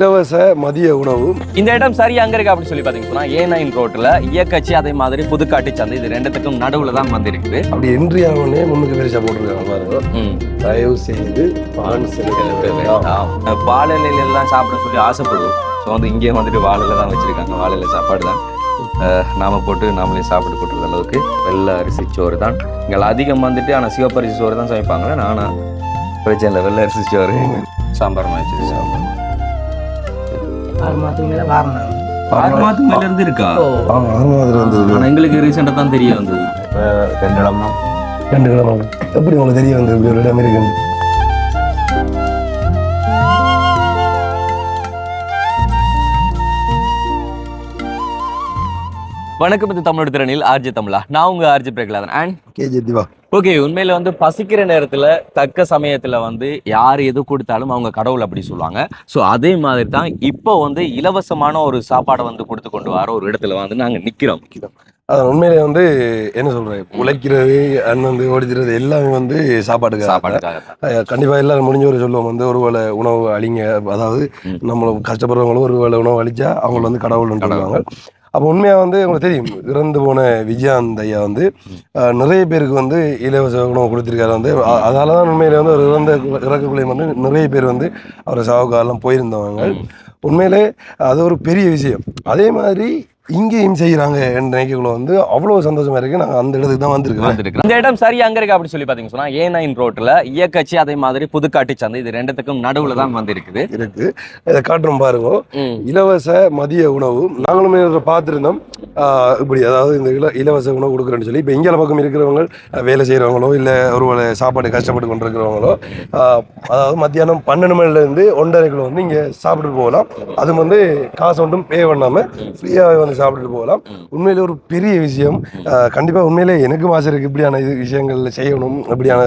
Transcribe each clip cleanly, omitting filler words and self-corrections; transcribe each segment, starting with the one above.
இலவச மதிய உணவு. இந்த இடம் சரியா அங்க இருக்கு அப்படின்னு சொல்லி பாத்தீங்கன்னா A9 ரோட்ல இயக்கச்சி அதே மாதிரி புதுக்காட்டு சந்தை இது ரெண்டுத்துக்கும் நடுவுல தான் வந்திருக்குது. அப்படி என்ட்ரியானே முன்னுக்கு பெருசா போட்டிருக்காங்க பாருங்க. தயவு செய்து வாழலையில எல்லாம் சாப்பிட சொல்லி ஆசைப்படுவோம். ஸோ வந்து இங்கே வந்துட்டு வாழையில தான் வச்சிருக்காங்க. வாழையில சாப்பாடு தான் நாம போட்டு நாமளே சாப்பிட்டு கொடுக்குற அளவுக்கு வெள்ளை அரிசி சோறு தான் இங்கே அதிகம் வந்துட்டு. ஆனால் சிவப்பரிசி சோறு தான் சமைப்பாங்களே. நானா பிரச்சனை இல்லை, வெள்ளை அரிசி சோறு சாம்பார் மாதிரி சாம்பார் 6 மாதத்துக்கு மேலே வாரணம் 6 மாதத்துக்கு மேலே இருந்து இருக்கா? 6 மாதத்துல இருந்து. ஆனால் எங்களுக்கு ரீசெண்டாக தான் தெரிய வந்தது. 2 கிழமை எப்படி உங்களுக்கு தெரிய வந்தது இப்படி ஒரு இடம் இருக்குன்னு? வணக்கம், இது தமிழோட திறனில் ஆர்ஜி தமிழா. நான் உங்க RJ Prahaladhan and KG Diva. Okay, உண்மையில வந்து பசிக்கிற நேரத்துல தக்க சமயத்துல வந்து யார் எது கொடுத்தாலும் அவங்க கடவுள் அப்படி சொல்லுவாங்க. ஸோ அதே மாதிரி தான் இப்போ வந்து இலவசமான ஒரு சாப்பாடை வந்து கொடுத்து கொண்டு வர ஒரு இடத்துல வந்து நாங்க நிக்கிறோம். அது உண்மையிலே வந்து என்ன சொல்றேன், உழைக்கிறது வந்து ஓடிக்கிறது எல்லாமே வந்து சாப்பாட்டுக்காக. கண்டிப்பா எல்லாரும் முடிஞ்ச ஒரு சொல்லுவோம் வந்து ஒருவேளை உணவு அழிங்க, அதாவது நம்ம கஷ்டப்படுறவங்களும் ஒருவேளை உணவு அழிச்சா அவங்க வந்து கடவுள்னு சொல்லுவாங்க. அப்போ உண்மையாக வந்து உங்களுக்கு தெரியும், இறந்து போன விஜயாந்த் ஐயா வந்து நிறைய பேருக்கு வந்து இலவச உணவு கொடுத்துருக்காரு. வந்து அதால தான் உண்மையிலே வந்து ஒரு இறக்கக்குள்ளே வந்து நிறைய பேர் வந்து அவர் சாவுக்காரெல்லாம் போயிருந்தவங்க. உண்மையிலே அது ஒரு பெரிய விஷயம். அதே மாதிரி இங்கேயும் செய்யறாங்க நினைக்கக்குள்ள வந்து அவ்வளவு சந்தோஷமா இருக்கு. நாங்கள் அந்த இடத்துக்கு தான் வந்திருக்கோம். இந்த இடம் சரியா அங்க இருக்கு அப்படின்னு சொல்லி பாத்தீங்கன்னா A9 ரோட்ல இயக்கச்சி அதே மாதிரி புதுக்காட்டு சந்தை இது ரெண்டுத்துக்கும் நடுவுல தான் வந்திருக்குது. இருக்கு, இதை காட்டுறோம் பாருங்க. இலவச மதிய உணவு நாங்களுமே பார்த்துருந்தோம். இப்படி அதாவது இந்த இலவச உணவு கொடுக்குறேன்னு சொல்லி இப்போ இங்கே பக்கம் இருக்கிறவங்க வேலை செய்கிறவங்களோ இல்லை ஒரு சாப்பாடு கஷ்டப்பட்டு கொண்டு இருக்கிறவங்களோ அதாவது மத்தியானம் 12 மணிலேருந்து 1:30 வந்து இங்கே சாப்பிட்டு போகலாம். அது வந்து காசு ஒன்றும் பே பண்ணாமல் ஃப்ரீயாகவே வந்து சாப்பிட்டுட்டு போகலாம். உண்மையிலே ஒரு பெரிய விஷயம். கண்டிப்பாக உண்மையிலே எனக்கும் ஆசை இருக்குது இப்படியான விஷயங்கள் செய்யணும், இப்படியான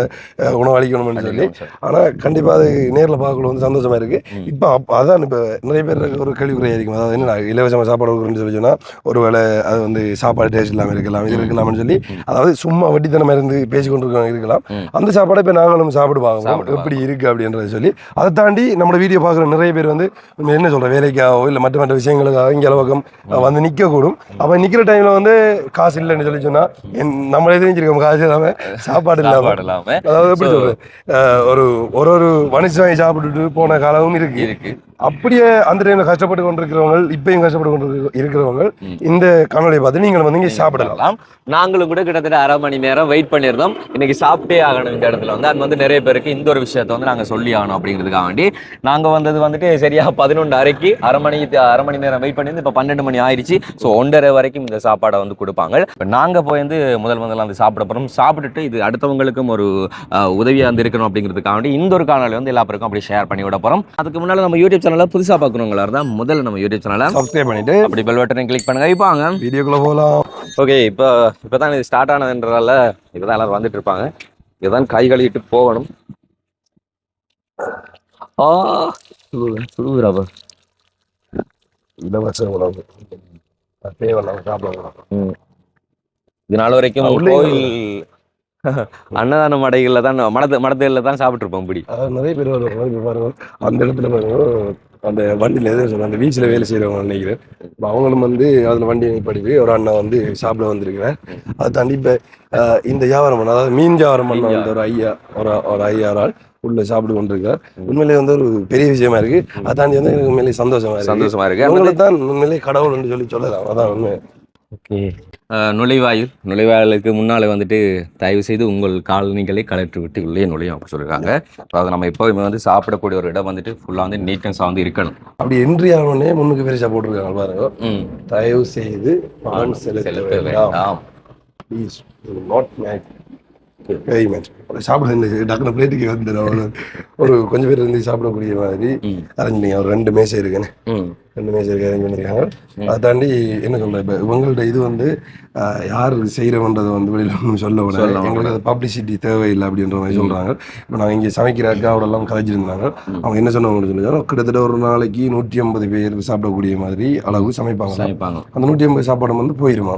உணவு அளிக்கணும்னு சொல்லி. ஆனால் கண்டிப்பாக அது நேரில் பார்க்கணும் வந்து சந்தோஷமா இருக்குது. இப்போ அதான் இப்போ நிறைய பேர் ஒரு கேள்விக்குறையாக இருக்கும். அதாவது என்ன இலவசமாக சாப்பாடு கொடுக்குறேன்னு சொல்லி சொன்னால் ஒருவேளை அது வந்து சாப்பாடு டேஸ்ட் இல்லாமல் இருக்கலாம், இது இருக்கலாம்னு சொல்லி அதாவது சும்மா வட்டித்தனமாக இருந்து பேசிக்கொண்டு இருக்கலாம். அந்த சாப்பாடை இப்போ நாங்களும் சாப்பிடு பார்க்கணும் எப்படி இருக்குது அப்படின்றத சொல்லி. அதை தாண்டி நம்மளோட வீடியோ பார்க்குற நிறைய பேர் வந்து என்ன சொல்கிற வேலைக்காகவோ இல்லை மற்ற விஷயங்களுக்காக இங்கே அளவுக்கு வந்து நிற்கக்கூடும். அப்போ நிற்கிற டைமில் வந்து காசு இல்லைன்னு சொல்லி சொன்னால் நம்மளே தெரிஞ்சிருக்கோம் காசு இல்லாமல் சாப்பாடு இல்லாமல். அதாவது எப்படி சொல்கிறது, ஒரு மனுஷன் வாங்கி சாப்பிட்டுட்டு போன காலமும் இருக்கு. அப்படியே அந்த டைம்ல கஷ்டப்பட்டு கொண்டிருக்கிறவங்க, இப்பயும் கஷ்டப்பட்டு கொண்டு இருக்கிறவங்க இந்த காணொலியை பார்த்து நீங்கள் வந்து இங்கே சாப்பிடலாம். நாங்களும் கூட கிட்டத்தட்ட 1/2 மணி நேரம் வெயிட் பண்ணியிருந்தோம். இன்னைக்கு சாப்பிட்டே ஆகணும் இந்த இடத்துல வந்து. அது வந்து நிறைய பேருக்கு இந்த ஒரு விஷயத்த வந்து நாங்கள் சொல்லி ஆகணும் அப்படிங்கிறதுக்காக வேண்டி நாங்கள் வந்தது வந்துட்டு சரியா 11:30 அரை மணி நேரம் வெயிட் பண்ணியிருந்து இப்போ 12 மணி ஆயிடுச்சு. ஸோ 1:30 வரைக்கும் இந்த சாப்பாடை வந்து கொடுப்பாங்க. இப்போ நாங்கள் போய் வந்து முதல்ல வந்து சாப்பிட போகிறோம். சாப்பிட்டுட்டு இது அடுத்தவங்களுக்கும் ஒரு உதவியாக வந்து இருக்கணும் அப்படிங்கிறதுக்காக வேண்டி இந்த ஒரு காணொலி வந்து எல்லா பேருக்கும் அப்படி ஷேர் பண்ணி விட போகிறோம். அதுக்கு முன்னால் நம்ம யூடியூப் சேனலை புதுசாக பார்க்கணுங்களா இருந்தால் முதல்ல நம்ம யூடியூப் சேனலை சப்ஸ்கிரைப் பண்ணிட்டு அப்படி பெல் பட்டனை கிளிக் பண்ணுங்க. இப்போ வாங்க வீடியோக்குள்ள போகலாம். ஓகே, இப்போ தான் இது ஸ்டார்ட் ஆனதுன்றதால இப்போதான் எல்லாரும் வந்துட்டு இருப்பாங்க. இதுதான் கை கழுவிட்டு போகணும். இலவச உணவு இதனால வரைக்கும் கோயில் அன்னதான மடைகள்ல தான் மடத்துல தான் சாப்பிட்டு இருப்போம். இப்படி நிறைய பேர் பாருங்க அந்த இடத்துல பாருங்க, அந்த வண்டியில எதுவும் அந்த பீச்சில் வேலை செய்யறவங்க நினைக்கிறேன். அவங்களும் வந்து அதில் வண்டி படிப்பு ஒரு அண்ணா வந்து சாப்பிட வந்திருக்கிறேன். அதை தாண்டி இப்போ இந்த வியாபாரம் பண்ண, அதாவது மீன் வியாபாரம் பண்ண வந்து ஒரு ஐயா ஒரு 5-6 ஆள் உள்ள சாப்பிட்டு கொண்டிருக்கார். உண்மையிலே வந்து ஒரு பெரிய விஷயமா இருக்கு. அதை தாண்டி வந்து எனக்கு உண்மையிலே சந்தோஷமா இருக்கு. அவங்களை தான் உண்மையிலே கடவுள்னு சொல்லலாம். அதான் உண்மை. ஓகே, நுழைவாயிலுக்கு முன்னாலே வந்துட்டு தயவு செய்து உங்கள் காலணிகளை கலற்றி விட்டு உள்ளே நுழையும் அப்படி சொல்லியிருக்காங்க. அதாவது நம்ம எப்போதுமே வந்து சாப்பிடக்கூடிய ஒரு இடம் வந்துட்டு ஃபுல்லாக வந்து நீட்னஸாக வந்து இருக்கணும். அப்படி என்ட்ரி ஆகணுன்னே முன்னுக்கு பெருசா போட்டிருக்காங்க பாருங்க. தயவு செய்து பணம் செலுத்த வேண்டாம். ப்ளீஸ் நாட் மேக் சாப்பிட டக்குனு பிளேட்டுக்கு வந்துடும். ஒரு கொஞ்சம் பேர் இருந்து சாப்பிடக்கூடிய மாதிரி அரேஞ்ச் பண்ணி ஒரு 2 மேசை இருக்குன்னு 2 மேசை இருக்கு அரேஞ்ச் பண்ணிருக்காங்க. அதை தாண்டி என்ன சொல்றேன், இப்போ இவங்கள்ட்ட இது வந்து யார் செய்யறவன்றதை வந்து வெளியில சொல்ல விட எங்களுக்கு அது பப்ளிசிட்டி தேவையில்லை அப்படின்ற மாதிரி சொல்றாங்க. இப்போ நாங்கள் இங்கே சமைக்கிற அக்காவோடலாம் கதைச்சிருந்தாங்க. அவங்க என்ன சொன்னவங்க சொன்னாலும் கிட்டத்தட்ட ஒரு நாளைக்கு 150 பேர் சாப்பிடக்கூடிய மாதிரி அளவு சமைப்பாங்க. அந்த 150 சாப்பாடு வந்து போயிருமா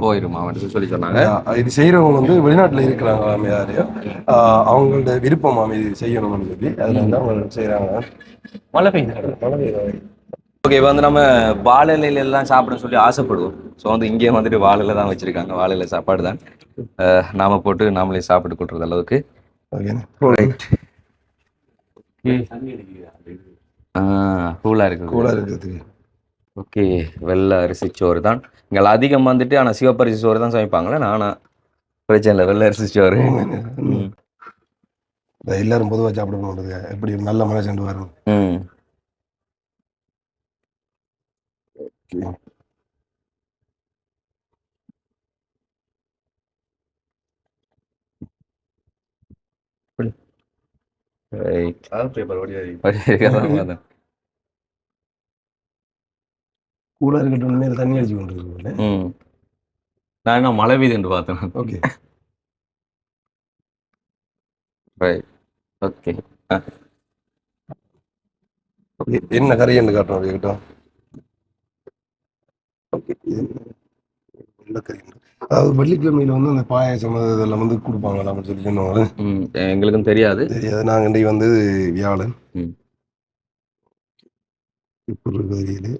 சொல்லி சொன்னாங்க. இது செய்யறவங்க வந்து வெளிநாட்டுல இருக்கிறாங்க, யாரையும் அவங்களோட விருப்பம் இது செய்யணும்னு சொல்லி அதில் வந்து அவங்க செய்யறாங்க. மழை பெய்யுது. ஓகே, இப்போ வந்து நம்ம வாழை இலையில எல்லாம் சாப்பிட சொல்லி ஆசைப்படுவோம். ஸோ வந்து இங்கே வந்துட்டு வாழையில தான் வச்சிருக்காங்க. வாழையில சாப்பாடு தான் நாம போட்டு நாமளே சாப்பிட்டு கொள்றது அளவுக்கு. ஓகேண்ணே. ரைட். கூலா இருக்குது. கூட இருக்கிறதுக்கு. ஓகே, வெள்ளை அரிசி சோறு தான் இங்கே அதிகம் வந்துட்டு. ஆனால் சிவப்பரிசி சோறு தான் சமைப்பாங்களே. நானா பிரச்சனை இல்லை, வெள்ளை அரிசி சோறு. ம். எல்லாரும் பொதுவாக சாப்பிட போகிறது எப்படி நல்ல மழை சென்று வரும். ம். ரைட். கூட இருக்கட்டும் மேலே தண்ணி அடிச்சு கொண்டு இருக்கு. ம். நான் என்ன மழை பெய்யுதுன்னு பார்த்தேன். ஓகே. ரைட். ஓகே. என்ன கறி என்று காட்டுறோம் இருக்கட்டும். ஓகே. வெள்ளைக்கறி. அதாவது வெள்ளிக்கிழமையில வந்து அந்த பாயாசம் இதெல்லாம் வந்து கொடுப்பாங்க அப்படின்னு சொல்லி சொன்னாங்க. எங்களுக்கும் தெரியாது. தெரியாது. நாங்கள் இன்றைக்கு வந்து வியாழன். ம். இப்போ இருக்கிறது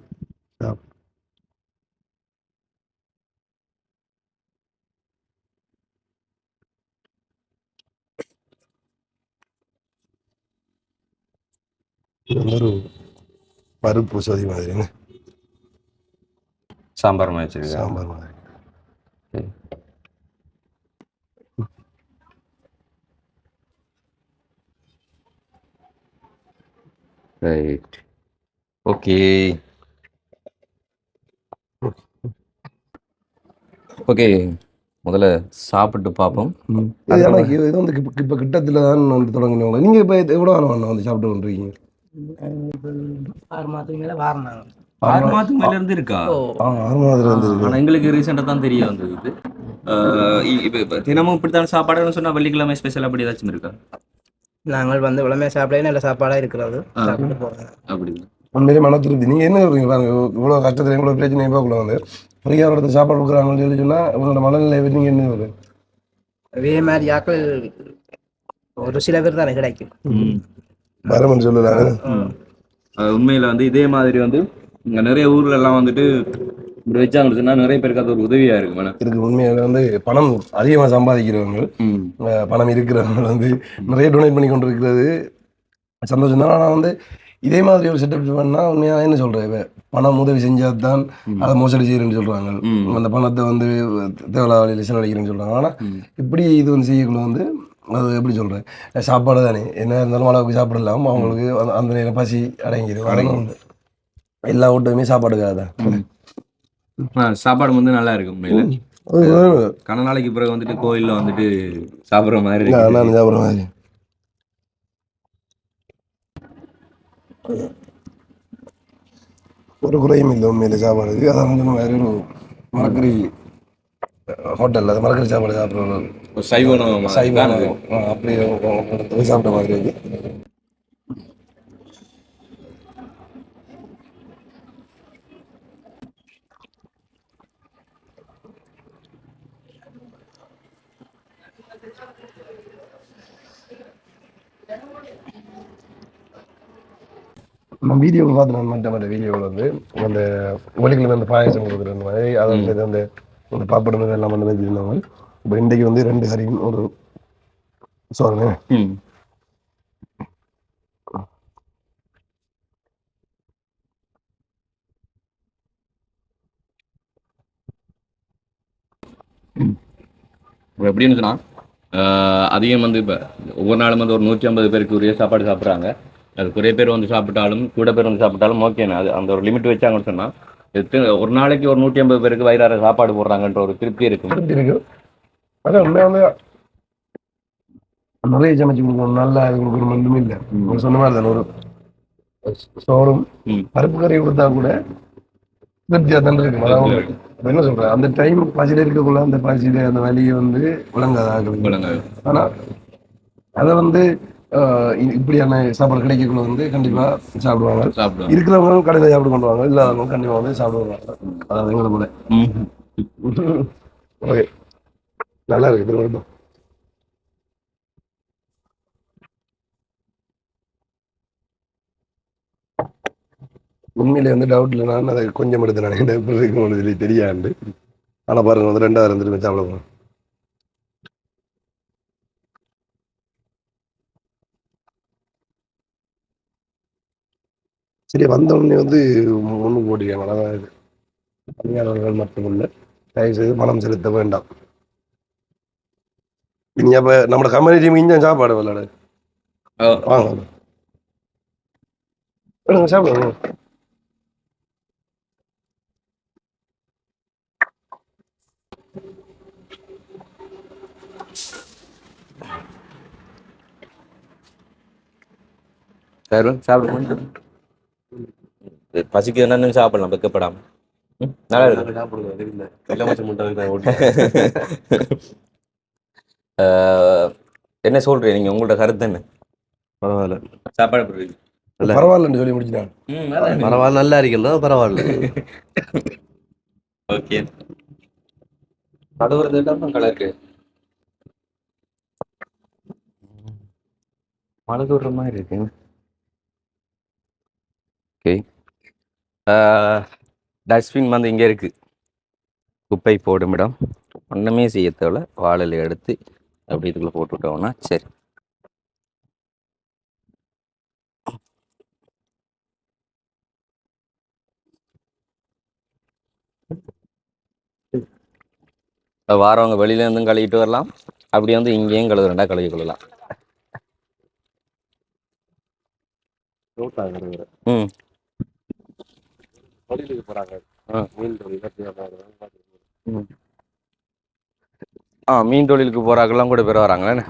ஒரு பருப்பு சொதி மாதிரி சாம்பார் மாதிரி வச்சிருக்கேன். சாம்பார் மாதிரி. ரைட். ஓகே. ஓகே, முதல்ல சாப்பிட்டு பார்ப்போம். இது வந்து இப்போ கிட்டத்தில் தான் வந்து தொடங்கினவங்க. நீங்கள் இப்போ எவ்வளோ வேணும் வந்து சாப்பிட்டு கொண்டிருக்கீங்க? 6 மாதத்துக்கு மேலே வாரினாங்க. 6 மாதத்துக்கு மேல இருந்து இருக்கா? 6 மாதத்துல இருந்து இருக்கு. ஆனால் எங்களுக்கு ரீசெண்டாக தான் தெரிய வந்தது இது. இப்போ தினமும் இப்படித்தான சாப்பாடுன்னு சொன்னால் வெள்ளிக்கிழமை ஸ்பெஷல் அப்படி ஏதாச்சும் இருக்கா? நாங்கள் வந்து உடனே சாப்பிட நல்ல சாப்பாடாக இருக்கிறது சாப்பிட்டு போகிறோம். அப்படி உண்மையிலே மன திருப்தி. நீங்கள் என்ன சொல்றீங்க பாருங்க, இவ்வளோ கஷ்டத்தில் எவ்வளோ பிரச்சனை போகக்குள்ள வந்து ஃப்ரீயாக ஒரு இடத்துல சாப்பாடு கொடுக்குறாங்கன்னு சொல்லி சொன்னால் உங்களோட மனநிலை நீங்கள் என்ன சொல்றீங்க? அதே மாதிரி ஆக்கள் ஒரு சில பேர் தானே கிடைக்கும். வரமன்னு சொல்லலாங்க. உண்மையில் வந்து இதே மாதிரி வந்து இங்கே நிறைய ஊர்ல எல்லாம் வந்துட்டு இப்படி வச்சாங்கன்னு சொன்னா நிறைய பேருக்கு அது ஒரு உதவியா இருக்கு மேடம். இதுக்கு உண்மையாக வந்து பணம் அதிகமாக சம்பாதிக்கிறவங்க, பணம் இருக்கிறவங்க வந்து நிறைய டொனேட் பண்ணி கொண்டு இருக்கிறது சந்தோஷம் தான். ஆனால் வந்து இதே மாதிரி ஒரு செட்டப் பண்ணால் உண்மையாக என்ன சொல்கிறேன், பணம் உதவி செஞ்சால் தான் அதை மோசடி செய்யறேன்னு சொல்கிறாங்க. அந்த பணத்தை வந்து தேவையில்லாத வழியில் செலவழிக்கிறேன்னு சொல்கிறாங்க. ஆனால் இப்படி இது வந்து செய்யக்குள்ள வந்து அது எப்படி சொல்கிறேன், சாப்பாடு தானே என்ன இருந்தாலும் அளவுக்கு சாப்பிடலாம். அவங்களுக்கு அந்த நேரம் பசி அடங்கிடும். எல்லா வீட்டுமே சாப்பாடுக்காக தான். சாப்பாடு வந்து நல்லா இருக்கும் உண்மையில. கன நாளைக்கு பிறகு வந்துட்டு கோயிலில் வந்துட்டு சாப்பிட்ற மாதிரி நான் சாப்பிட்ற மாதிரி. ஒரு குறையும் இல்லை உண்மையில சாப்பாடுக்கு. அதான் வந்து வேற ஒரு மரக்கறி ஹோட்டலில் அது மரக்கறி சாப்பாடு சாப்பிட்றோம். சைவம் அப்படியே போய் சாப்பிட்ட மாதிரி இருக்கு. நம்ம வீடியோவில் பார்த்து நான் மற்ற வீடியோவில் வந்து அந்த ஒலிக்கிழமை அந்த பாயசம் கொடுக்குற அந்த மாதிரி அதை வந்து அந்த பாப்படம் எல்லாம் வந்து வச்சுருந்தாங்க. இப்போ இன்றைக்கு வந்து 2 கறியும் ஒரு சோறுங்க. எப்படின்னு சொன்னா அதிகம் வந்து இப்போ ஒவ்வொரு நாளும் வந்து ஒரு 150 பேருக்கு உரிய சாப்பாடு சாப்பிட்றாங்க. அது குறைய பேர் வந்து சாப்பிட்டாலும் கூட பேர் வந்து சாப்பிட்டாலும் ஓகேண்ணா. அது அந்த ஒரு லிமிட் வச்சாங்கன்னு சொன்னால் ஒரு நாளைக்கு ஒரு 150 பேருக்கு வயிறார சாப்பாடு போடுறாங்கன்ற ஒரு திருப்தி இருக்கு. அதான் உண்மையாக நிறைய சமைச்சு கொடுக்கணும், நல்லா இது கொடுக்கணும் ஒன்றுமே இல்லை. ஒரு சொன்ன மாதிரி தானே ஒரு சோறும் பருப்பு கறி கொடுத்தா கூட திருப்தியாக தான் இருக்கும். அதாவது என்ன சொல்கிறேன், அந்த டைம் பசியில் இருக்கக்குள்ள அந்த பசியில் அந்த வலியை வந்து விளங்காது. ஆனால் அதை வந்து இப்படியான சாப்பாடு கிடைக்கக்குள்ள வந்து கண்டிப்பா சாப்பிடுவாங்க. இருக்கிறவங்களும் கடையில் சாப்பிட்டு கொண்டு வாங்க, இல்லாதவங்க கண்டிப்பா வந்து சாப்பிடுவாங்க. அதாவது எங்களை போல. ஓகே, நல்லா இருக்கு. உண்மையிலே வந்து டவுட்ல நான் அதை கொஞ்சம் எடுத்து நான் எப்படி இருக்கும் சொல்லி தெரியாது. ஆனால் பாருங்க வந்து 2000 திரும்பி சாப்பிட போகிறோம். சரி வந்தவொடனே வந்து முன்னுக்கு போட்டிருக்காங்க. அதான் இது பணியாளர்கள் மட்டுமல்ல, தயவு செய்து பணம் செலுத்த வேண்டாம். நீங்க அப்ப நம்ம கம்யூனிட்டி இங்கே சாப்பாடு விளையாடு வாங்க சாப்பிடுங்க. சாப்பிடுங்க. பசிக்கு என்னன்னு சாப்பிடலாம் வெக்கப்படாம. நல்லா இருக்கு. என்ன சொல்றீங்க நீங்க, உங்களோட கருத்து என்ன? பரவாயில்ல, சாப்பாடு புரியுது. பரவாயில்லன்னு சொல்லி முடிச்சுட்டாங்க. பரவாயில்ல, நல்லா இருக்கல, பரவாயில்ல. ஓகே. நடுவுறது கலருக்கு மழை தூடுற மாதிரி இருக்கு. ஓகே. டஸ்ட்பின் வந்து இங்கே இருக்கு. குப்பை போடும் இடம். ஒன்றுமே செய்ய தேவையில்ல. வாழையில எடுத்து அப்படி இதுக்குள்ள போட்டு விட்டோம்னா சரி. வாரவங்க வெளியில இருந்தும் கழுவிட்டு வரலாம். அப்படி வந்து இங்கேயும் கழுவுறா கழுவி கொள்ளலாம். ம். மீன் தொழிலுக்கு போறாக்கெல்லாம் கூட பேர் வராங்களே.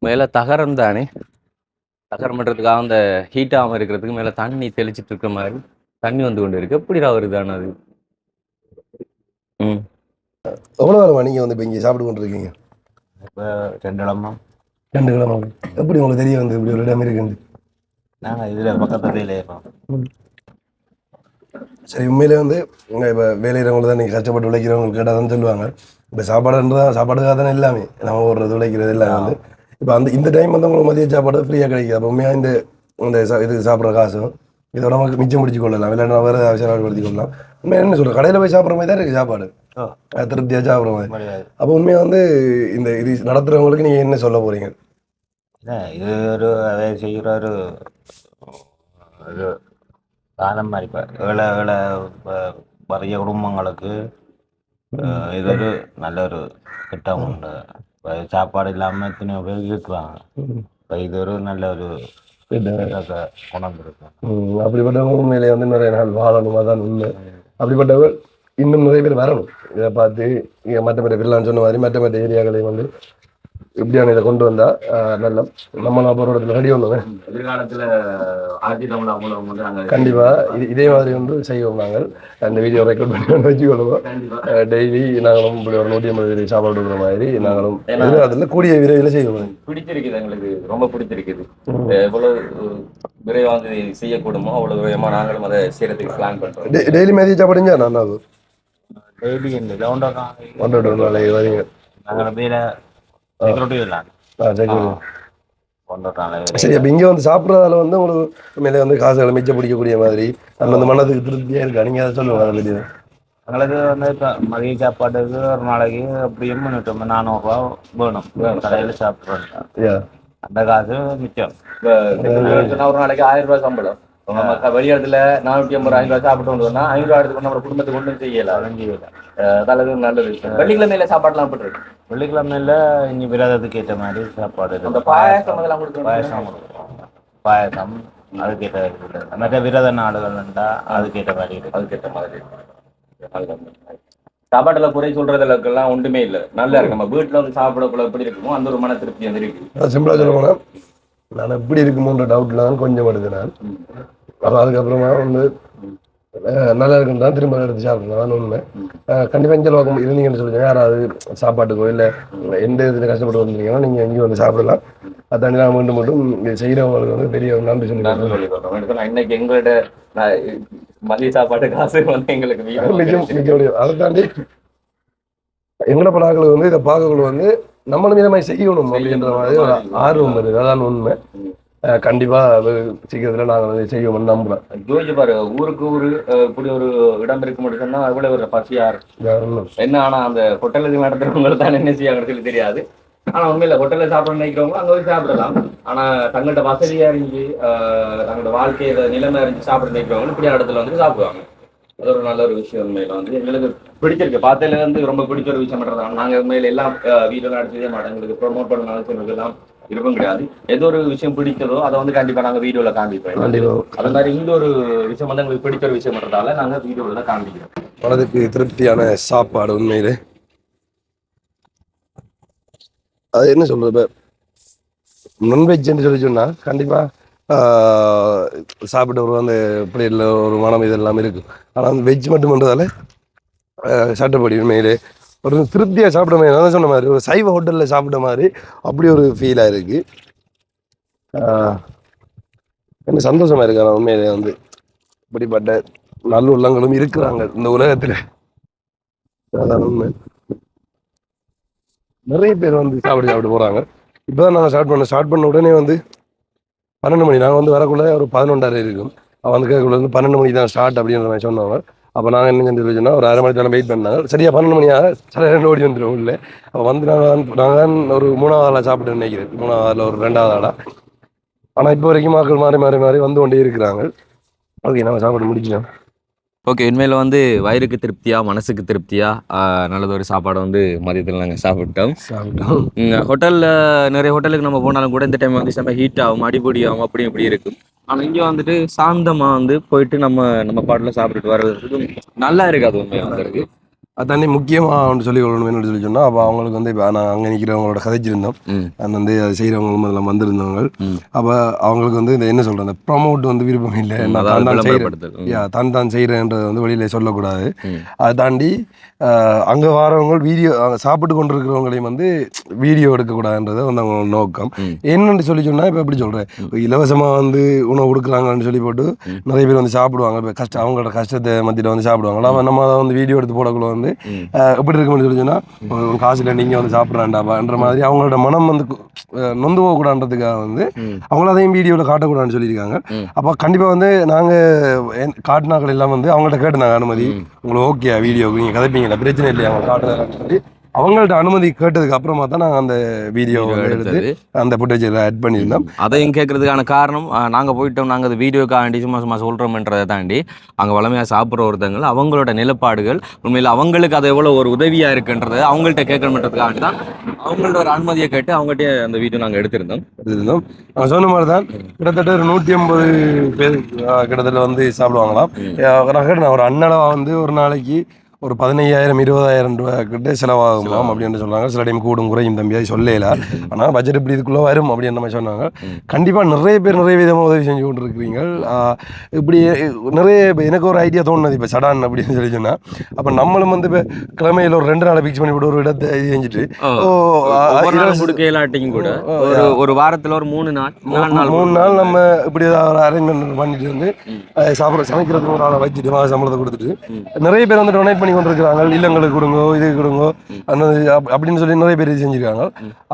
மேல தகரம் தானே, தகரம் பண்றதுக்காக அந்த ஹீட் ஆகாம இருக்கிறதுக்கு மேல தண்ணி தெளிச்சிட்டு இருக்கிற மாதிரி தண்ணி வந்து கொண்டு இருக்கு. எப்படிடா வருதானே அது? ம். எவ்வளோ நேரமா நீங்கள் வந்து இப்போ இங்கே சாப்பிட்டு கொண்டு இருக்கீங்க? இப்போ 2 இடமா 2 கிழமை. எப்படி உங்களுக்கு தெரிய வந்து இப்படி ஒரு இடம் இருக்குன்னு? நாங்கள் இதில் பக்கத்துல இருக்கோம். சரி உண்மையிலே வந்து இப்போ வேலையிறவங்க தான் நீங்கள் கஷ்டப்பட்டு உழைக்கிறவங்க கேட்டால் தான் சொல்லுவாங்க. இப்போ சாப்பாடுன்றதான் சாப்பாடுக்காக தானே எல்லாமே நம்ம ஓடுறது உழைக்கிறது எல்லாமே வந்து இப்போ இந்த டைம் வந்து உங்களுக்கு மதிய சாப்பாடு ஃப்ரீயாக கிடைக்குது. அப்போ உண்மையாக இது சாப்பிட்ற காசும் இதோட நமக்கு மிச்சம் முடிச்சு கொள்ளலாம். இல்லை நான் வேறு அவசரப்படுத்தி கொள்ளலாம். உண்மையாக என்ன சொல்கிறேன், கடையில் போய் சாப்பிட்ற மாதிரி தான் இருக்குது சாப்பாடு. திருப்தியாக சாப்பிட்ற மாதிரி. அப்போ உண்மையாக வந்து இது நடத்துகிறவங்களுக்கு நீங்கள் என்ன சொல்ல போகிறீங்க? இது ஒரு அதை செய்கிற ஒரு காலம் மாதிரி. இப்போ ஏழை வறிய குடும்பங்களுக்கு இது ஒரு நல்ல ஒரு திட்டம் உண்டு. இப்போ சாப்பாடு இல்லாமல் எத்தனையோ பேர் இருக்குவாங்க. இப்போ இது ஒரு நல்ல ஒரு கொண்டாந்துருக்கோம். அப்படிப்பட்டவங்க உண்மையிலே வந்து நிறைய நாள் வாழணுமா தான் உண்மை. அப்படிப்பட்டவங்க இன்னும் நிறைய பேர் வரணும். இதை பார்த்து மற்ற வில்லான்னு சொன்ன மாதிரி மற்ற ஏரியாக்களையும் வந்து எப்படியான இதை கொண்டு வந்தா நல்ல நம்ம ஒரு இடத்துல ரெடி பண்ணுவேன். எதிர்காலத்துல கண்டிப்பா இதே மாதிரி வந்து செய்வோம். நாங்கள் அந்த வீடியோ ரெக்கார்ட் பண்ணி வச்சுக்கொள்வோம். டெய்லி நாங்களும் இப்படி ஒரு 150 சாப்பாடு கொடுக்குற மாதிரி நாங்களும் அதுல கூடிய விரைவில் செய்வோம். பிடிச்சிருக்குது, எங்களுக்கு ரொம்ப பிடிச்சிருக்குது. எவ்வளவு விரைவாக செய்யக்கூடுமோ அவ்வளவு விரைவா நாங்களும் அதை செய்யறதுக்கு பிளான் பண்றோம். டெய்லி மதிய சாப்பாடுங்க நான் அது டெய்லி வரீங்க. நாங்கள் வேற சரி, அப்ப இங்க வந்து சாப்பிட்றதால வந்து உங்களுக்கு மேலே வந்து காசுகளை மிச்சம் பிடிக்கக்கூடிய மாதிரி அந்த மனதுக்கு திருப்தியா இருக்கா? நீங்க அதை சொல்லுவாங்க. அதை பற்றி எங்களுக்கு வந்து இப்போ மதிய சாப்பாட்டுக்கு ஒரு நாளைக்கு எப்படியும் 400 ரூபா வேணும். கடையில் சாப்பிட்றோம். அந்த காசு மிச்சம். ஒரு நாளைக்கு 1000 ரூபாய் சம்பளம். வெளியிடத்துல 450 ரூபாய் சாப்பிட்டு வந்தோம்னா 500 ரூபாய் எடுத்து நம்ம குடும்பத்துக்கு ஒன்றும் செய்யலாம். நல்லது நல்லது. வெள்ளிக்கிழமையில சாப்பாடுலாம் போட்டுருக்கு. வெள்ளிக்கிழமையில இனி விரதத்துக்கு ஏற்ற மாதிரி சாப்பாடு. அந்த பாயசம் அதெல்லாம் கொடுக்குறோம். பாயசம் அதுக்கேற்ற மற்ற விரத நாடுகள் அதுக்கேற்ற மாதிரி இருக்கு. அதுக்கேற்ற மாதிரி சாப்பாட்டுல குறை சொல்றதுக்கெல்லாம் ஒன்றுமே இல்லை. நல்லா இருக்கு. நம்ம வீட்டுல வந்து சாப்பிடக்குள்ள எப்படி இருக்குமோ அந்த ஒரு மன திருப்தி வந்து இருக்கு. சிம்பிளா சொல்ல போனா நான் எப்படி இருக்குமோன்ற டவுட்லாம் கொஞ்சம் வருது. நான் அப்புறம் அதுக்கப்புறமா வந்து நல்லா இருக்குன்னு தான் திரும்ப எடுத்து சாப்பிடலாம். உண்மை கண்டிப்பாக இங்கே நோக்கம் இருந்தீங்கன்னு சொல்லுங்க. யாராவது சாப்பாட்டுக்கோ இல்லை எந்த இதில் கஷ்டப்பட்டு வந்தீங்கன்னா நீங்கள் இங்கே வந்து சாப்பிடலாம். அதை தாண்டி நான் மீண்டும் மட்டும் செய்கிறவங்களுக்கு வந்து பெரிய நன்றி சொல்லி இன்னைக்கு எங்களோட மதிய சாப்பாட்டு காசு வந்து எங்களுக்கு அதை தாண்டி எங்களோட படாக்கள் வந்து இதை பார்க்கக்குள்ள வந்து நம்மளும் இதை மாதிரி செய்யணும் அப்படின்ற மாதிரி ஒரு ஆர்வம் வருது, அதான் உண்மை. கண்டிப்பா அது சீக்கிரத்துல நாங்க வந்து செய்வோம்னு நம்புறேன். யோசிச்சு பாரு, ஊருக்கு ஊரு இப்படி ஒரு இடம் இருக்கு மட்டும் சொன்னா அவ்வளவு ஒரு பசியா இருக்கும் என்ன. ஆனா அந்த ஹோட்டலுக்கு நடத்துறவங்க தான் என்ன செய்யாங்கன்னு சொல்லி தெரியாது. ஆனா உண்மையில ஹோட்டல்ல சாப்பிட நினைக்கிறவங்க அங்க போய் சாப்பிடலாம். ஆனா தங்கள்கிட்ட வசதியா இருந்து தங்களோட வாழ்க்கையில நிலைமை இருந்து சாப்பிட நினைக்கிறவங்க இப்படியான இடத்துல வந்து சாப்பிடுவாங்க. அது ஒரு நல்ல ஒரு விஷயம். உண்மையில வந்து எங்களுக்கு பிடிச்சிருக்கு, பார்த்ததுல இருந்து ரொம்ப பிடிச்ச ஒரு விஷயம் பண்றதா. நாங்க உண்மையில எல்லாம் வீடியோ நடத்ததே மாட்டோம், எங்களுக்கு ப்ரொமோட் பண்ண நினைச்சதுக்கெல்லாம் விருப்பம் கிடையாது. ஏதோ ஒரு விஷயம் பிடிச்சதோ அதை வந்து கண்டிப்பா நாங்க வீடியோல காண்பிப்போம். அது மாதிரி இந்த ஒரு விஷயம் வந்து எங்களுக்கு பிடிச்ச ஒரு விஷயம் பண்றதால நாங்க வீடியோல தான் காண்பிக்கிறோம். மனதுக்கு திருப்தியான சாப்பாடு உண்மையிலே. அது என்ன சொல்றது, நான்வெஜ்ன்னு சொல்லி சொன்னா கண்டிப்பா சாப்பிட்டு ஒரு அந்த இப்படி இல்லை ஒரு மனம் இதெல்லாம் இருக்கு. ஆனால் அந்த வெஜ் மட்டும் பண்ணுறதால சட்டப்படி உண்மையிலே ஒரு திருப்தியாக சாப்பிட மாதிரி, நான் சொன்ன மாதிரி ஒரு சைவ ஹோட்டலில் சாப்பிட்ட மாதிரி அப்படி ஒரு ஃபீலாக இருக்கு. எனக்கு சந்தோஷமா இருக்கு. ஆனால் உண்மையிலே வந்து இப்படிப்பட்ட நல்ல உள்ளங்களும் இருக்கிறாங்க இந்த உலகத்தில். அதான் உண்மை. நிறைய பேர் வந்து சாப்பிட்டு போகிறாங்க. இப்போ தான் நாங்கள் ஸ்டார்ட் பண்ண உடனே வந்து 12 மணி, நாங்கள் வந்து வரக்குள்ள ஒரு 11:30 இருக்கும். அவன் வந்து கேட்கக்குள்ள வந்து 12 மணிக்கு தான் ஸ்டார்ட் அப்படின்ற மாதிரி சொன்னவங்க. அப்போ நாங்கள் என்ன செஞ்சோன்னா ஒரு 1/2 மணி நேரம் வெயிட் பண்ணாங்க. சரியா 12 மணியாக சில நேரம் ஓடி வந்துடும் உள்ள. அப்போ வந்து நாங்கள் ஒரு 3வது ஆளாக சாப்பிட்டு நினைக்கிறேன், 3வது ஆள் ஒரு 2வது ஆளாக. ஆனால் இப்போ வரைக்கும் மக்கள் மாறி வந்து கொண்டே இருக்கிறாங்க. ஓகே, நம்ம சாப்பாடு முடிச்சிட்டோம். ஓகே, உண்மையில வந்து வயிறுக்கு திருப்தியா மனசுக்கு திருப்தியா நல்லது ஒரு சாப்பாடு வந்து மதியத்தில் நாங்கள் சாப்பிட்டோம். ஹோட்டலில் நிறைய ஹோட்டலுக்கு நம்ம போனாலும் கூட இந்த டைம் வந்து செம்ம ஹீட் ஆகும், அடிப்பொடி ஆகும், அப்படி இப்படி இருக்கும். ஆனால் இங்கே வந்துட்டு சாந்தமாக வந்து போயிட்டு நம்ம பாட்டில் சாப்பிட்டுட்டு வர்றது நல்லா இருக்கு. அது உண்மையாக வந்துருக்கு. அதாண்டி முக்கியமாக ஒன்று சொல்லி கொள்ளணும்னு சொல்லி சொன்னால், அப்போ அவங்களுக்கு வந்து இப்போ நான் அங்கே நிற்கிறவங்களோட கதைச்சிருந்தோம். அது வந்து அதை செய்கிறவங்களும் அதில் வந்திருந்தவங்க. அப்போ அவங்களுக்கு வந்து இந்த என்ன சொல்கிறேன், அந்த ப்ரொமோட் வந்து விருப்பம் இல்லை, நான் தான் செய்கிறேன், தான் செய்கிறேன்றதை வந்து வெளியில் சொல்லக்கூடாது. அதை தாண்டி அங்கே வரவங்க வீடியோ சாப்பிட்டு கொண்டு இருக்கிறவங்களையும் வந்து வீடியோ எடுக்கக்கூடாதுன்றதை வந்து அவங்க நோக்கம். என்னென்னு சொல்லி சொன்னால், இப்போ எப்படி சொல்கிறேன், இலவசமாக வந்து உணவு கொடுக்குறாங்கன்னு சொல்லி போட்டு நிறைய பேர் வந்து சாப்பிடுவாங்க. இப்போ அவங்களோட கஷ்டத்தை மத்தியில் வந்து சாப்பிடுவாங்களா, நம்ம அதை வந்து வீடியோ எடுத்து போடக்குள்ள வந்து எப்படி இருக்குன்னு சொல்லி சொன்னால், காசுல நீங்கள் வந்து சாப்பிட்றாண்டாப்பான்ற மாதிரி அவங்களோட மனம் வந்து நொந்து போகக்கூடாதுன்றதுக்காக வந்து அவங்கள அதையும் வீடியோவில் காட்டக்கூடாதுன்னு சொல்லியிருக்காங்க. அப்போ கண்டிப்பாக வந்து நாங்கள் காட்டினாக்கள் எல்லாம் வந்து அவங்கள்ட்ட கேட்டுனாங்க அனுமதி, உங்களுக்கு ஓகே வீடியோவுக்கு நீங்கள் கதைப்பீங்களா, பிரச்சனை இல்லையா அவங்க காட்டுறாங்கன்னு சொல்லி அவங்கள்ட்ட அனுமதி கேட்டதுக்கு அப்புறமா தான் நாங்கள் அந்த வீடியோ எடுத்து அந்த ஃபுட்டேஜில் ஆட் பண்ணியிருந்தோம். அதையும் கேட்கறதுக்கான காரணம், நாங்கள் போயிட்டோம், நாங்கள் அது வீடியோக்காண்டி சும்மா சொல்கிறோம்ன்றதை தாண்டி அங்கே வளமையாக சாப்பிட்ற ஒருத்தங்கள் அவங்களோட நிலப்பாடுகள் உண்மையில் அவங்களுக்கு அது எவ்வளோ ஒரு உதவியாக இருக்குன்றதை அவங்கள்ட்ட கேட்கணுன்றதுக்காண்டி தான் அவங்கள்ட்ட ஒரு அனுமதியை கேட்டு அவங்கள்ட்ட அந்த வீடியோ நாங்கள் எடுத்திருந்தோம். நான் சொன்ன மாதிரி தான் கிட்டத்தட்ட ஒரு 150 பேர் கிட்டத்தட்ட வந்து சாப்பிடுவாங்களாம். நான் கேட்டேன், ஒரு அண்ணளவா வந்து ஒரு நாளைக்கு ஒரு 15,000-20,000 ரூபா கிட்ட செலவாகுமாம் அப்படின்னு சொன்னாங்க. சில டைம் கூடும் குறையும் தம்பி, அது சொல்லல. ஆனால் பட்ஜெட் இப்படி இதுக்குள்ளே வரும் அப்படின்ற மாதிரி சொன்னாங்க. கண்டிப்பாக நிறைய பேர் நிறைய விதமாக உதவி செஞ்சு கொண்டு இருக்கிறீங்க. இப்படி நிறைய எனக்கு ஒரு ஐடியா தோணுது இப்போ சடான் அப்படின்னு சொல்லி சொன்னால், அப்போ நம்மளும் வந்து இப்போ கிழமையில் ஒரு 2 நாளை ஃபிக்ஸ் பண்ணி போட்டு ஒரு இடத்தை இது செஞ்சுட்டு கூட ஒரு வாரத்தில் ஒரு 3 நாள் நம்ம இப்படி ஏதாவது அரேஞ்ச்மெண்ட் பண்ணிட்டு வந்து சமைக்கிறதுக்கு ஒரு ஆளை வச்சுட்டு சம்பளத்தை கொடுத்துட்டு நிறைய பேர் வந்து டொனேட் பண்ணி கொண்டிருக்கிறாங்க. இல்லங்களுக்கு கொடுங்க, இது கொடுங்க அந்த அப்படின்னு சொல்லி நிறைய பேர் செஞ்சிருக்காங்க.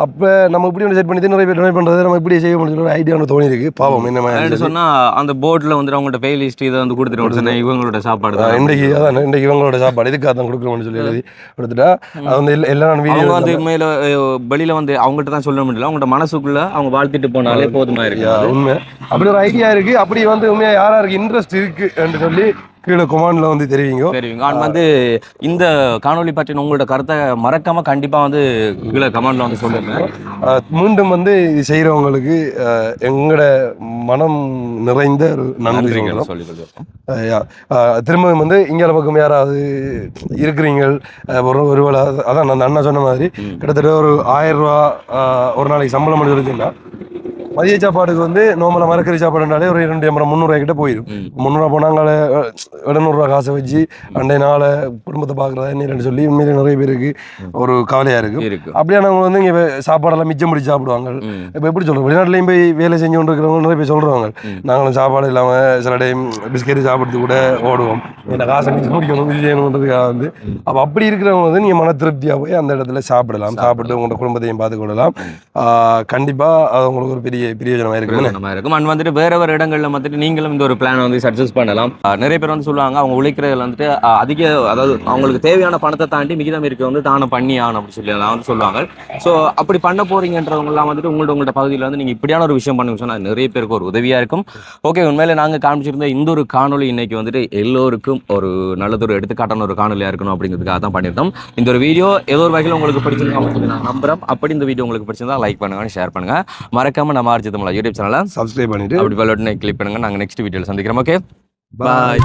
அப்போ நம்ம இப்படி ஒன்று செட் பண்ணி நிறைய பேர் டொனேட் பண்ணுறது நம்ம இப்படி செய்ய முடியும் ஐடியா ஒன்று தோணி இருக்கு. பாவம் என்ன மாதிரி சொன்னால் அந்த போர்டில் வந்து அவங்கள்ட்ட பே லிஸ்ட் இதை வந்து கொடுத்துட்டு இவங்களோட சாப்பாடு தான் இன்றைக்கு இவங்களோட சாப்பாடு இதுக்காக தான் கொடுக்கணும்னு சொல்லி எழுதி கொடுத்துட்டா அது வந்து எல்லாம் வீடியோ வந்து மேலே வெளியில் வந்து அவங்கள்ட்ட தான் சொல்ல முடியல, அவங்களோட மனசுக்குள்ளே அவங்க வாழ்த்திட்டு போனாலே போதுமா இருக்கு. உண்மை அப்படி ஒரு ஐடியா இருக்கு. அப்படி வந்து உண்மையாக யாராருக்கு இன்ட்ரெஸ்ட் இருக்கு என்று சொல்லி கீழே கொமாண்டில் வந்து தெரிவிங்க. வந்து இந்த காணொலி பற்றின உங்களோட கருத்தை மறக்காம கண்டிப்பா வந்து கீழே கமெண்ட்ல வந்து சொல்லுங்க. மீண்டும் வந்து இது செய்யறவங்களுக்கு எங்களோட மனம் நிறைந்த ஒரு நன்றிகள் சொல்லிக்கொள்வோம். திரும்ப வந்து இங்கே பக்கம் யாராவது இருக்கிறீங்க ஒரு வேளை, அதான் அந்த அண்ணா சொன்ன மாதிரி கிட்டத்தட்ட ஒரு 1000 ரூபா ஒரு நாளைக்கு சம்பளம் எடுத்துருச்சுன்னா மதிய சாப்பாடுக்கு வந்து நார்மலாக மரக்கறி சாப்பாடுனாலே ஒரு 200-300 கிட்ட போயிடும். 300 போனாங்களே 700 காசை வச்சு அண்டை நாளை குடும்பத்தை பார்க்குறதா என்னன்னு சொல்லி உண்மையிலே நிறைய பேருக்கு ஒரு கவலையாக இருக்கும். அப்படியானவங்க வந்து இங்கே சாப்பாடெல்லாம் மிச்சம் பிடிச்சி சாப்பிடுவாங்க. இப்போ எப்படி சொல்கிறோம், வெளிநாட்டுலையும் போய் வேலை செஞ்சு கொண்டு இருக்கிறவங்க நிறைய பேர் சொல்கிறவங்க, நாங்களும் சாப்பாடு இல்லாமல் சில டைம் பிஸ்கெட் சாப்பிட்டு கூட ஓடுவோம், இந்த காசை மிச்சம் முடிக்கணும் இது செய்யணுன்றதுக்காக வந்து. அப்போ அப்படி இருக்கிறவங்க வந்து நீங்கள் மன திருப்தியாக போய் அந்த இடத்துல சாப்பிடலாம், சாப்பிட்டு உங்களோட குடும்பத்தையும் பார்த்து கொள்ளலாம். கண்டிப்பாக அது உங்களுக்கு ஒரு பெரிய பிரயோஜனமாக இருக்கும். அண்ட் வந்துட்டு வேற வேறு இடங்களில் வந்துட்டு நீங்களும் இந்த ஒரு பிளான் வந்து சக்ஸஸ் பண்ணலாம். நிறைய பேர் வந்து சொல்லுவாங்க அவங்க உழைக்கிறதுல வந்துட்டு அதிக, அதாவது அவங்களுக்கு தேவையான பணத்தை தாண்டி மிகிதம் இருக்க வந்து தானம் பண்ணி ஆகணும் அப்படின்னு சொல்லி எல்லாம் வந்து சொல்லுவாங்க. ஸோ அப்படி பண்ண போறீங்கன்றவங்கலாம் வந்துட்டு உங்களோட பகுதியில் வந்து நீங்கள் இப்படியான ஒரு விஷயம் பண்ணுங்க சொன்னால் நிறைய பேருக்கு ஒரு உதவியாக இருக்கும். ஓகே, உண்மையில நாங்கள் காமிச்சிருந்த இந்த ஒரு காணொலி இன்னைக்கு வந்துட்டு எல்லோருக்கும் ஒரு நல்லதொரு எடுத்துக்காட்டான ஒரு காணொலியாக இருக்கணும் அப்படிங்கிறதுக்காக தான் பண்ணியிருந்தோம். இந்த ஒரு வீடியோ ஏதோ ஒரு வகையில் உங்களுக்கு பிடிச்சிருக்கோம் நான் நம்புறேன். அப்படி இந்த வீடியோ உங்களுக்கு பிடிச்சிருந்தா லைக் பண்ணுங்க, ஷேர் பண்ணுங்க, மறக்காம நம்ம ஆர்ஜி தமிழா யூடியூப் சேனலை சப்ஸ்கிரைப் பண்ணிட்டு அப்படி பெல் பட்டனை கிளிக் பண்ணுங்க. நாங்கள் நெக்ஸ்ட் வீடியோவில் சந்திக்கிறோம். ஓகே, பாய்.